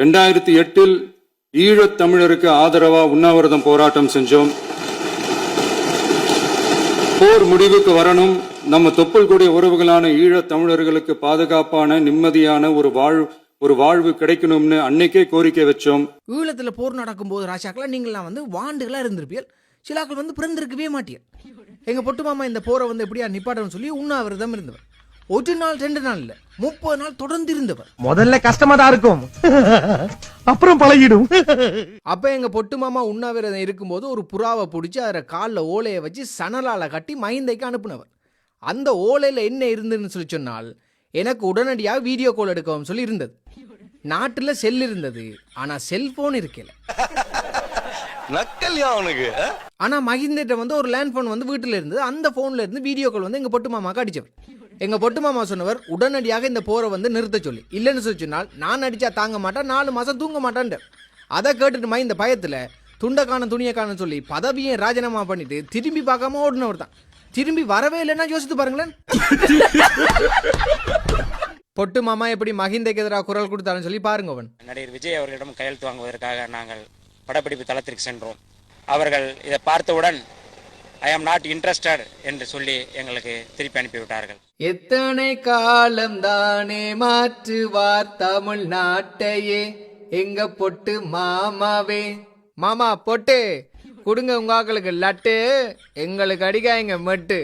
2008 ஈழத் தமிழருக்கு ஆதரவா உண்ணாவிரதம் போராட்டம் செஞ்சோம். போர் முடிவுக்கு வரணும், நம்ம தொப்புள் கொடி உறவுகளான ஈழத் தமிழர்களுக்கு பாதுகாப்பான நிம்மதியான ஒரு வாழ்வு கிடைக்கணும்னு அன்னைக்கே கோரிக்கை வச்சோம். ஈழத்துல போர் நடக்கும் போது ராஜாக்களா நீங்களாம் வாண்டுகளா இருந்திருப்பீர்கள், சிலாக்கள் பிறந்திருக்கவே மாட்டீர்கள். எங்க பொட்டு மாமா இந்த போரை எப்படியா நிப்பாட்டணும் சொல்லி உண்ணாவிரதம் இருந்தவர். 1 நாள் 2 நாள் இல்ல, 30 நாள் தொடர்ந்து இருந்தவர். முதல்ல கஷ்டமா தான் இருக்கும், அப்புறம் பழகிடும். அப்ப எங்க பொட்டு மாமா உண்ணாவிரதம் இருக்கும்போது ஒரு புறாவை பிடிச்சி அதில் காலில் ஓலையை வச்சு சணலால கட்டி மஹிந்தைக்கு அனுப்புனவர். அந்த ஓலையில என்ன இருந்ததுன்னு சொல்லி சொன்னால் எனக்கு உடனடியாக வீடியோ கால் எடுக்கவும் சொல்லி இருந்தது. நாட்டுல செல் இருந்தது, ஆனா செல்போன் இருக்கல. ஆனா மஹிந்திட்ட ஒரு லேண்ட் போன் வீட்டுல இருந்தது. அந்த போன்ல இருந்து வீடியோ கால் எங்க பொட்டு மாமாக்கு அடிச்சவர். எங்க பொட்டு மாமா சொன்னவர் உடனடியாக இந்த போரை நிறுத்த சொல்லி, இல்லைன்னு சொல்லி சொன்னால் நான் அடிச்சா தாங்க மாட்டேன், 4 மாசம் தூங்க மாட்டேன். அதை கேட்டுட்டு இந்த பயத்துல துண்டக்கான துணியக்கான சொல்லி பதவியை ராஜினாமா பண்ணிட்டு திரும்பி பார்க்காம ஓடினவர் தான். திரும்பி வரவே இல்லைன்னா யோசித்து பாருங்களேன். பொட்டு மாமா எப்படி மஹிந்தைக்கு எதிராக குரல் கொடுத்தாலும் சொல்லி பாருங்க. அவன் நடிகர் விஜய் அவர்களிடம் கையெழுத்து வாங்குவதற்காக நாங்கள் படப்பிடிப்பு தளத்திற்கு சென்றோம். அவர்கள் இதை பார்த்தவுடன் ஐ ஆம் நாட் இன்ட்ரெஸ்டட் என்று சொல்லி எங்களுக்கு திருப்பி அனுப்பிவிட்டார்கள். எத்தனை காலம் தானே மாற்றுவார் தமிழ்நாட்டையே எங்க பொட்டு மாமாவே. மாமா பொட்டு கொடுங்க உங்க ஆக்களுக்கு லட்டு, எங்களுக்கு அடிக்காங்க மட்டு.